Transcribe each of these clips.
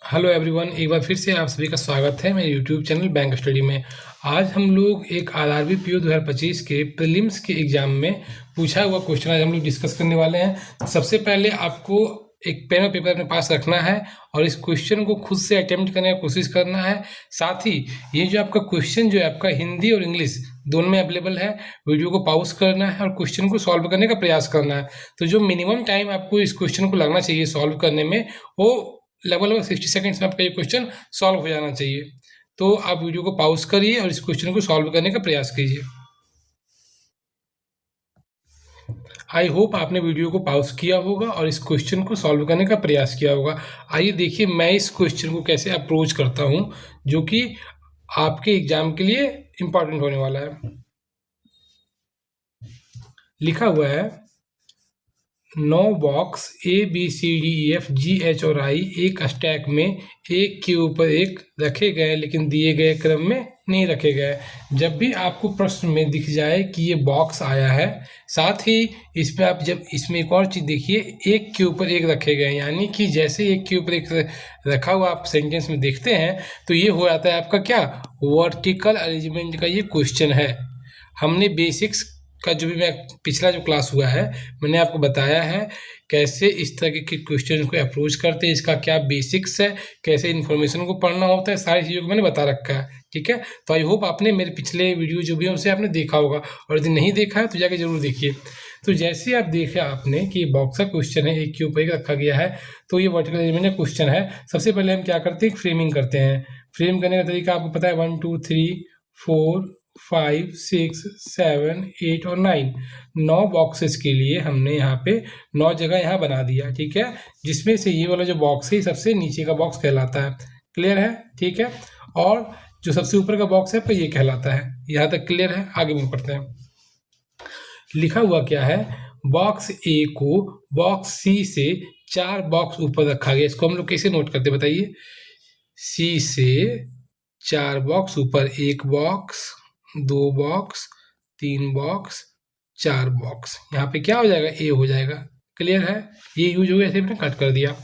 Hello everyone, एक बार फिर से आप सभी का स्वागत है मेरे यूट्यूब चैनल बैंक स्टडी में। आज हम लोग एक आरआरबी पीओ 2025 के प्रीलिम्स के एग्जाम में पूछा हुआ क्वेश्चन आज हम लोग डिस्कस करने वाले हैं। तो सबसे पहले आपको एक पेन और पेपर अपने पास रखना है और इस क्वेश्चन को खुद से अटेम्प्ट करने की कोशिश करना है। साथ ही ये जो आपका क्वेश्चन जो है आपका हिंदी और इंग्लिश दोनों में अवेलेबल है। वीडियो को पॉज करना है और क्वेश्चन को सॉल्व करने का प्रयास करना है। तो जो मिनिमम टाइम आपको इस क्वेश्चन को लगना चाहिए सॉल्व करने में, वो लगभग 60 सेकंड्स में आपका ये क्वेश्चन सॉल्व हो जाना चाहिए। तो आप वीडियो को पॉज करिए और इस क्वेश्चन को सॉल्व करने का प्रयास कीजिए। आई होप आपने वीडियो को पॉज किया होगा और इस क्वेश्चन को सॉल्व करने का प्रयास किया होगा। आइए देखिए मैं इस क्वेश्चन को कैसे अप्रोच करता हूँ, जो कि आपके एग्जाम के लिए इम्पॉर्टेंट होने वाला है। लिखा हुआ है 9 बॉक्स ABCDEFGH और I एक स्टैक में एक के ऊपर एक रखे गए, लेकिन दिए गए क्रम में नहीं रखे गए। जब भी आपको प्रश्न में दिख जाए कि ये बॉक्स आया है, साथ ही इसमें आप जब इसमें एक और चीज़ देखिए, एक के ऊपर एक रखे गए, यानी कि जैसे एक के ऊपर एक रखा हुआ आप सेंटेंस में देखते हैं तो ये हो जाता है आपका क्या, वर्टिकल अरेंजमेंट का ये क्वेश्चन है। हमने बेसिक्स का जो भी मैं पिछला जो क्लास हुआ है मैंने आपको बताया है कैसे इस तरह के क्वेश्चन को अप्रोच करते हैं, इसका क्या बेसिक्स है, कैसे इन्फॉर्मेशन को पढ़ना होता है, सारी चीज़ों को मैंने बता रखा है। ठीक है, तो आई होप आपने मेरे पिछले वीडियो जो भी है उसे आपने देखा होगा, और यदि नहीं देखा है तो जाके जरूर देखिए। तो जैसे आप देखे आपने कि बॉक्स का क्वेश्चन है, एक के ऊपर एक रखा गया है, तो ये वर्टिकल अरेंजमेंट का क्वेश्चन है। सबसे पहले हम क्या करते हैं, फ्रेमिंग करते हैं। फ्रेम करने का तरीका आपको पता है, 1 2 3 4 5 6 7 8 और 9 9 बॉक्सेस के लिए हमने यहाँ पे 9 जगह यहाँ बना दिया। ठीक है, जिसमें से ये वाला जो बॉक्स है सबसे नीचे का बॉक्स कहलाता है। क्लियर है? ठीक है, और जो सबसे ऊपर का बॉक्स है तो ये कहलाता है। यहाँ तक क्लियर है? आगे मूव करते हैं। लिखा हुआ क्या है, बॉक्स ए को बॉक्स सी से 4 बॉक्स ऊपर रखा गया। इसको हम लोग कैसे नोट करते बताइए, सी से 4 बॉक्स ऊपर, 1 बॉक्स 2 बॉक्स 3 बॉक्स 4 बॉक्स, यहाँ पे क्या हो जाएगा, ए हो जाएगा। क्लियर है? ये यूज हो गया, ऐसे मैंने कट कर दिया।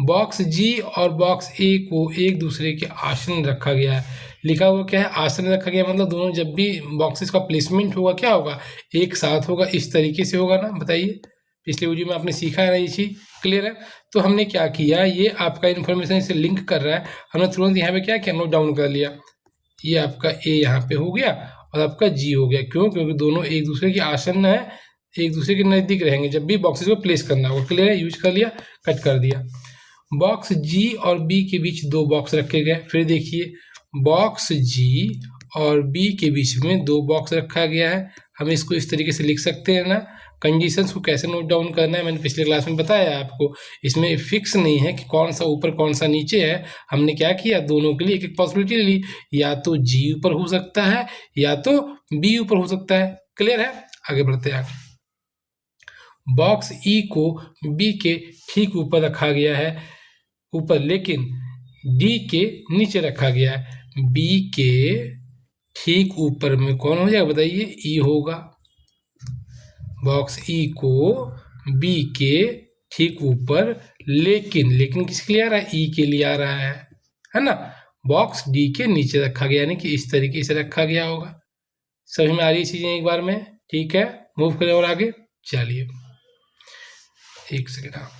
बॉक्स जी और बॉक्स ए को एक दूसरे के आसन रखा गया है। लिखा हुआ क्या है, आसन रखा गया, मतलब दोनों जब भी बॉक्सेस का प्लेसमेंट होगा क्या होगा, एक साथ होगा, इस तरीके से होगा ना। बताइए, पिछले वीडियो में आपने सीखा है ना ये चीज़। क्लियर है? तो हमने क्या किया, ये आपका इन्फॉर्मेशन इसे लिंक कर रहा है, हमने तुरंत यहाँ पे क्या किया, नोट डाउन कर लिया। ये आपका ए यहाँ पे हो गया और आपका जी हो गया। क्यों? क्योंकि दोनों एक दूसरे के आसन्न है, एक दूसरे के नज़दीक रहेंगे जब भी बॉक्सेस को प्लेस करना होगा। क्लियर है? यूज कर लिया, कट कर दिया। बॉक्स जी और बी के बीच 2 बॉक्स रखे गए। फिर देखिए, बॉक्स जी और बी के बीच में 2 बॉक्स रखा गया है। हम इसको इस तरीके से लिख सकते हैं ना। कंडीशंस को कैसे नोट डाउन करना है मैंने पिछले क्लास में बताया आपको। इसमें फिक्स नहीं है कि कौन सा ऊपर कौन सा नीचे है। हमने क्या किया, दोनों के लिए एक एक पॉसिबिलिटी ली, या तो जी ऊपर हो सकता है या तो बी ऊपर हो सकता है। क्लियर है? आगे बढ़ते हैं। बॉक्स ई को बी के ठीक ऊपर रखा गया है, ऊपर, लेकिन डी के नीचे रखा गया है। बी के ठीक ऊपर में कौन हो जाएगा बताइए, ई होगा। बॉक्स ई को बी के ठीक ऊपर, लेकिन किसके लिए आ रहा है, ई के लिए आ रहा है ना। बॉक्स डी के नीचे रखा गया, यानी कि इस तरीके से रखा गया होगा। समझ में आ रही है चीजें एक बार में? ठीक है, मूव करें और आगे चलिए। एक सेकेंड। हाँ,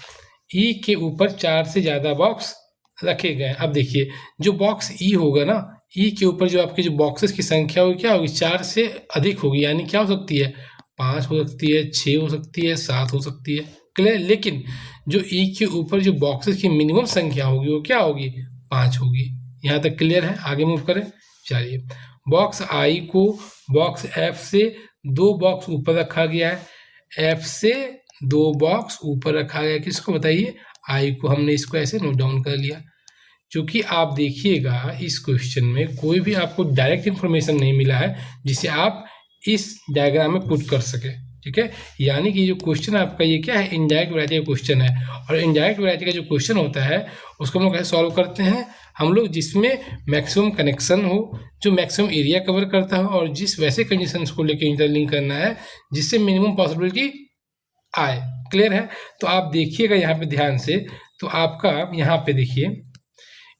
ई के ऊपर 4 से ज़्यादा बॉक्स रखे गए। अब देखिए, जो बॉक्स ई होगा ना, ई के ऊपर जो आपके जो बॉक्सेस की संख्या होगी क्या होगी, 4 से अधिक होगी। यानी क्या हो सकती है, 5 हो सकती है, 6 हो सकती है, 7 हो सकती है। क्लियर? लेकिन जो ई के ऊपर जो बॉक्सेस की मिनिमम संख्या होगी वो क्या होगी, 5 होगी। यहाँ तक क्लियर है? आगे मूव करें, चलिए। बॉक्स आई को बॉक्स एफ से 2 बॉक्स ऊपर रखा गया है। एफ से 2 बॉक्स ऊपर रखा गया, किसको बताइए, आई को। हमने इसको ऐसे नोट डाउन कर लिया। क्योंकि आप देखिएगा इस क्वेश्चन में कोई भी आपको डायरेक्ट इन्फॉर्मेशन नहीं मिला है जिसे आप इस डायग्राम में पुट कर सके। ठीक है, यानी कि जो क्वेश्चन आपका ये क्या है, इनडायरेक्ट वैरायटी का क्वेश्चन है। और इनडायरेक्ट वैरायटी का जो क्वेश्चन होता है उसको हम लोग कैसे सॉल्व करते हैं, हम लोग जिसमें मैक्सिमम कनेक्शन हो, जो मैक्सिमम एरिया कवर करता हो, और जिस वैसे कंडीशंस को लेकर इंटरलिंक करना है जिससे मिनिमम पॉसिबिलिटी आए। क्लियर है? तो आप देखिएगा यहाँ पे ध्यान से, तो आपका यहाँ पे देखिए,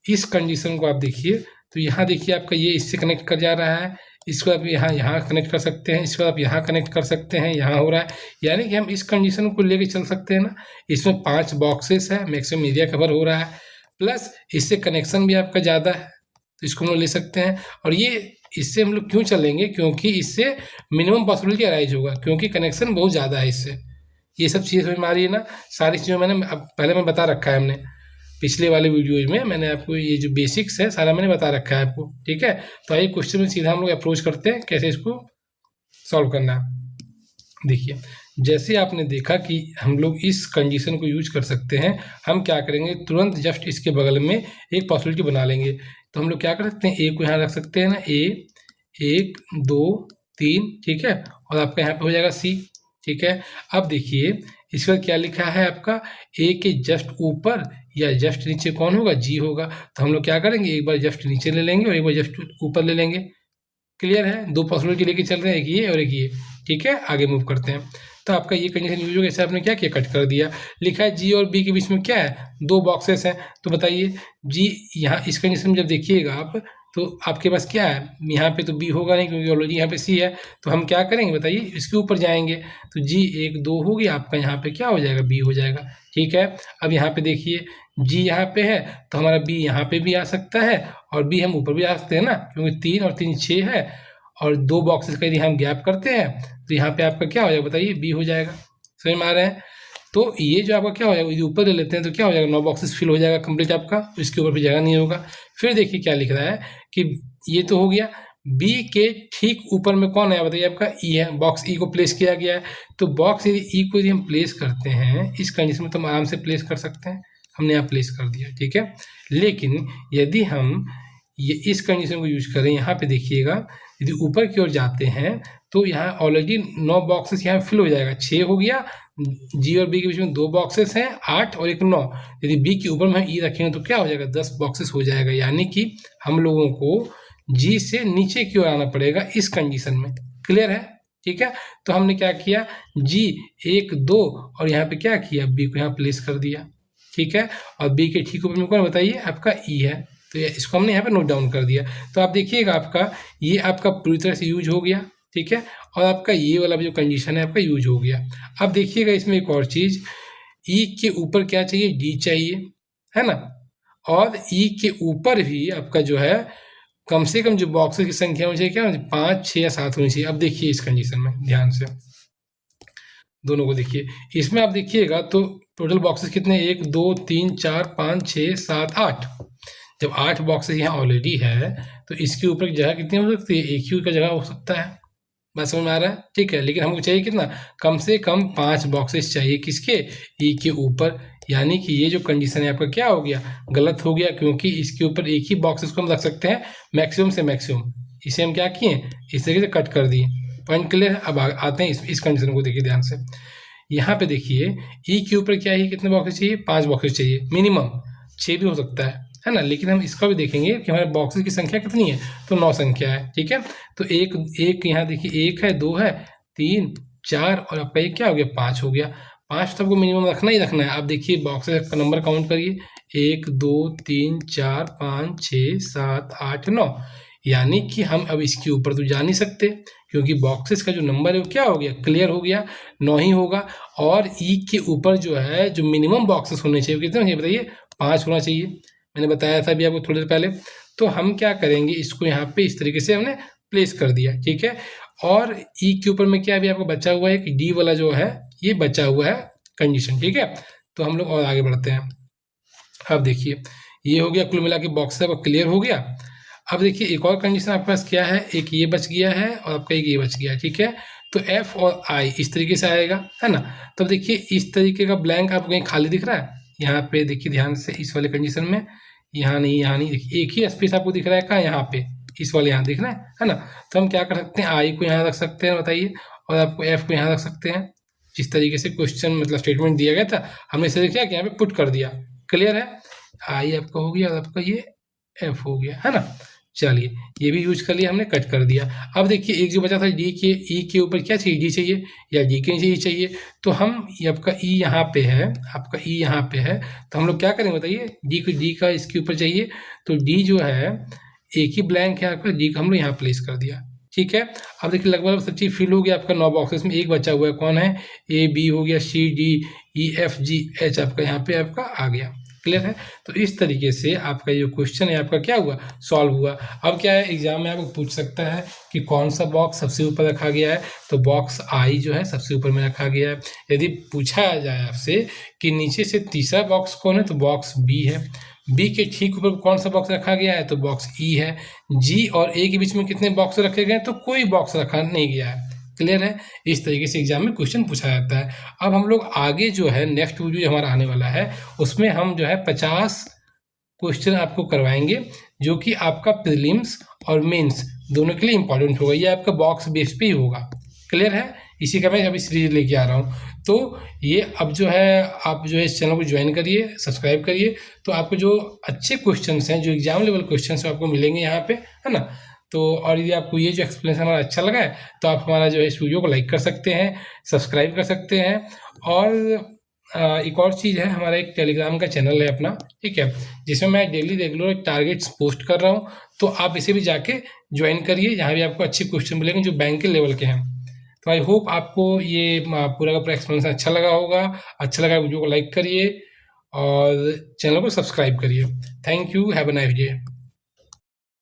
इस कंडीशन को आप देखिए, तो यहाँ देखिए आपका ये इससे कनेक्ट कर जा रहा है, इसको आप यहाँ कनेक्ट कर सकते हैं, इसको आप यहाँ कनेक्ट कर सकते हैं, यहाँ हो रहा है, यानी कि हम इस कंडीशन को लेके चल सकते हैं ना। इसमें 5 बॉक्सेस है, मैक्सिमम एरिया कवर हो रहा है, प्लस इससे कनेक्शन भी आपका ज़्यादा है, तो इसको हम लोग ले सकते हैं। और ये इससे हम लोग क्यों चलेंगे, क्योंकि इससे मिनिमम पॉसिबिलिटी अराइज होगा, क्योंकि कनेक्शन बहुत ज़्यादा है इससे। ये सब चीज़ समझ में आ रही है ना, सारी चीज़ें मैंने अब पहले मैं बता रखा है, हमने पिछले वाले वीडियोज में मैंने आपको ये जो बेसिक्स है सारा मैंने बता रखा है आपको, ठीक है। तो आइए क्वेश्चन में सीधा हम लोग अप्रोच करते हैं कैसे इसको सॉल्व करना है। देखिए, जैसे आपने देखा कि हम लोग इस कंडीशन को यूज कर सकते हैं, हम क्या करेंगे, तुरंत जस्ट इसके बगल में एक पॉसिबिलिटी बना लेंगे। तो हम लोग क्या कर सकते हैं, ए को यहाँ रख सकते हैं ना, ए 1 2 3, ठीक है, और आपका यहाँ पे हो जाएगा सी, ठीक है। अब देखिए इस पर क्या लिखा है आपका, ए के जस्ट ऊपर या जस्ट नीचे कौन होगा, जी होगा। तो हम लोग क्या करेंगे, एक बार जस्ट नीचे ले लेंगे और एक बार जस्ट ऊपर ले लेंगे। क्लियर है, 2 पॉसिबिलिटी लेके चल रहे हैं, एक ये और एक ये, ठीक है। आगे मूव करते हैं। तो आपका ये कंडीशन यूज हो गया, आपने क्या किया, कट कर दिया। लिखा है जी और बी के बीच में क्या है, 2 बॉक्सेस हैं। तो बताइए जी, यहाँ इस कंडीशन में जब देखिएगा आप, तो आपके पास क्या है, यहाँ पे तो बी होगा नहीं क्योंकि ऑलरेडी यहाँ पे सी है। तो हम क्या करेंगे बताइए, इसके ऊपर जाएंगे, तो जी 1 2 हो गया, आपका यहाँ पे क्या हो जाएगा, बी हो जाएगा, ठीक है। अब यहाँ पे देखिए जी यहाँ पे है, तो हमारा बी यहाँ पे भी आ सकता है और बी हम ऊपर भी आ सकते हैं ना, क्योंकि 3 और 3 6 है, और 2 बॉक्सेस का यदि हम गैप करते हैं तो यहाँ पे आपका क्या हो जाएगा बताइए, बी हो जाएगा। समझ में आ रहे हैं। तो ये जो आपका क्या हो जाएगा, यदि ऊपर ले लेते हैं तो क्या हो जाएगा, 9 बॉक्सेस फिल हो जाएगा कंप्लीट आपका, इसके ऊपर भी जगह नहीं होगा। फिर देखिए क्या लिख रहा है कि ये तो हो गया, बी के ठीक ऊपर में कौन है बताइए, आपका ई है, बॉक्स ई को प्लेस किया गया है। तो बॉक्स यदि ई को यदि हम प्लेस करते हैं इस कंडीशन में तो हम आराम से प्लेस कर सकते हैं, हमने यहाँ प्लेस कर दिया, ठीक है। लेकिन यदि हम ये इस कंडीशन को यूज करें, यहाँ पे देखिएगा, यदि ऊपर की ओर जाते हैं तो यहाँ ऑलरेडी 9 बॉक्सेस यहाँ फिल हो जाएगा, 6 हो गया, जी और बी के बीच में 2 बॉक्सेस हैं, 8 और 1 9। यदि बी के ऊपर में ई रखेंगे तो क्या हो जाएगा, 10 बॉक्सेस हो जाएगा। यानी कि हम लोगों को जी से नीचे की ओर आना पड़ेगा इस कंडीशन में। क्लियर है, ठीक है। तो हमने क्या किया, जी 1 2 और यहाँ पे क्या किया, बी को यहाँ प्लेस कर दिया, ठीक है। और बी के ठीक ऊपर में कौन बताइए, आपका ई है, तो इसको हमने यहाँ पे नोट डाउन कर दिया। तो आप देखिएगा आपका ये आपका पूरी तरह से यूज हो गया, ठीक है। और आपका ये वाला भी जो कंडीशन है आपका यूज हो गया। अब देखिएगा इसमें एक और चीज़, ई के ऊपर क्या चाहिए, डी चाहिए, है ना। और ई के ऊपर भी आपका जो है कम से कम जो बॉक्सेस की संख्या होनी चाहिए, क्या 5 6 या 7 होनी चाहिए। अब देखिए इस कंडीशन में ध्यान से दोनों को देखिए, इसमें आप देखिएगा तो टोटल बॉक्सेस कितने, 1 2 3 4 5 6 7 8। जब 8 बॉक्सेस यहाँ ऑलरेडी है तो इसके ऊपर जगह कितनी हो सकती है, एक ही का जगह हो सकता है, बस समझ में आ रहा है, ठीक है। लेकिन हमको चाहिए कितना, कम से कम 5 बॉक्सेस चाहिए, किसके, ई के ऊपर। यानी कि ये जो कंडीशन है आपका क्या हो गया, गलत हो गया, क्योंकि इसके ऊपर एक ही बॉक्सेस को हम रख सकते हैं मैक्सिमम से मैक्सिमम। इसे हम क्या किए, इस तरीके से कट कर दिए। पॉइंट क्लियर है। अब आते हैं इस कंडीशन को देखिए ध्यान से। यहाँ पे देखिए ई के ऊपर क्या है, कितने बॉक्सेस चाहिए, 5 बॉक्सेस चाहिए मिनिमम, 6 भी हो सकता है ना। लेकिन हम इसका भी देखेंगे कि हमारे बॉक्सेस की संख्या कितनी है, तो 9 संख्या है, ठीक है। तो एक यहाँ देखिए 1 है, 2 है, 3 4 और आपका ये क्या हो गया, 5 हो गया। 5 तो आपको मिनिमम रखना ही रखना है। आप देखिए बॉक्सेस का नंबर काउंट करिए, 1 2 3 4 5 6 7 8 9। यानी कि हम अब इसके ऊपर तो जा नहीं सकते, क्योंकि बॉक्सेस का जो नंबर है वो क्या हो गया, क्लियर हो गया, 9 ही होगा। और ई के ऊपर जो है जो मिनिमम बॉक्सेस होने चाहिए कितने होने चाहिए बताइए, 5 होना चाहिए। मैंने बताया था अभी आपको थोड़ी देर पहले। तो हम क्या करेंगे, इसको यहाँ पे इस तरीके से हमने प्लेस कर दिया, ठीक है। और ई के ऊपर में क्या अभी आपको बचा हुआ है कि डी वाला जो है ये बचा हुआ है कंडीशन, ठीक है। तो हम लोग और आगे बढ़ते हैं। अब देखिए ये हो गया, कुल मिला के बॉक्स आपका क्लियर हो गया। अब देखिए एक और कंडीशन आपके पास क्या है, एक ये बच गया है और आपका एक ये बच गया है, ठीक है। तो एफ और आई इस तरीके से आएगा, है ना। तो देखिए इस तरीके का ब्लैंक आपको कहीं खाली दिख रहा है, यहाँ पे देखिए ध्यान से, इस वाले कंडीशन में यहाँ नहीं, देखिए एक ही स्पेस आपको दिख रहा है, कहाँ, यहाँ पे, इस वाले यहाँ दिख रहा है ना। तो हम क्या कर सकते हैं, आई को यहाँ रख सकते हैं बताइए, और आपको एफ को यहाँ रख सकते हैं। जिस तरीके से क्वेश्चन मतलब स्टेटमेंट दिया गया था हमने इसे क्या किया, यहाँ पे पुट कर दिया। क्लियर है, आई आपका हो गया और आपका ये एफ हो गया, है ना। चलिए ये भी यूज कर लिया हमने, कट कर दिया। अब देखिए एक जो बचा था डी के ई के ऊपर क्या चाहिए, डी चाहिए या डी के नीचे ई चाहिए। तो हम ये आपका ई यहाँ पे है, आपका ई यहाँ पे है, तो हम लोग क्या करेंगे बताइए, डी का इसके ऊपर चाहिए, तो डी जो है एक ही ब्लैंक है आपका, डी का हम लोग यहाँ प्लेस कर दिया। ठीक है, अब देखिए लगभग सब चीज़ फिल हो गया आपका 9 बॉक्सेस में। एक बचा हुआ है, कौन है, ए बी हो गया, C D E F G H आपका यहाँ पे आपका आ गया। क्लियर है, तो इस तरीके से आपका ये क्वेश्चन है आपका क्या हुआ, सॉल्व हुआ। अब क्या है, एग्जाम में आपको पूछ सकता है कि कौन सा बॉक्स सबसे ऊपर रखा गया है, तो बॉक्स आई जो है सबसे ऊपर में रखा गया है। यदि पूछा जाए आपसे कि नीचे से तीसरा बॉक्स कौन है, तो बॉक्स बी है। बी के ठीक ऊपर कौन सा बॉक्स रखा गया है, तो बॉक्स ई है। जी और ए के बीच में कितने बॉक्स रखे गए हैं, तो कोई बॉक्स रखा नहीं गया है। क्लियर है, इस तरीके से एग्जाम में क्वेश्चन पूछा जाता है। अब हम लोग आगे जो है नेक्स्ट वीडियो हमारा आने वाला है, उसमें हम जो है 50 क्वेश्चन आपको करवाएंगे, जो कि आपका प्रीलिम्स और मेंस दोनों के लिए इंपॉर्टेंट होगा। ये आपका बॉक्स बेस पे ही होगा। क्लियर है, इसी का मैं अभी सीरीज लेके आ रहा हूँ। तो ये अब जो है आप जो है इस चैनल को ज्वाइन करिए, सब्सक्राइब करिए, तो आपको जो अच्छे क्वेश्चंस हैं, जो एग्जाम लेवल क्वेश्चंस हैं, आपको मिलेंगे यहाँ पे, है ना। तो और यदि आपको ये जो एक्सप्लेनेशन हमारा अच्छा लगा है, तो आप हमारा जो है इस वीडियो को लाइक कर सकते हैं, सब्सक्राइब कर सकते हैं। और एक और चीज़ है, हमारा एक टेलीग्राम का चैनल है अपना, ठीक है, जिसमें मैं डेली रेगुलर टारगेट्स पोस्ट कर रहा हूँ, तो आप इसे भी जाके ज्वाइन करिए। यहाँ भी आपको अच्छे क्वेश्चन मिलेंगे जो बैंक के लेवल के हैं। तो आई होप आपको ये पूरा का पूरा एक्सप्लेनेशन अच्छा लगा होगा। अच्छा लगा वीडियो को लाइक करिए और चैनल को सब्सक्राइब करिए। Thank you, have a nice day.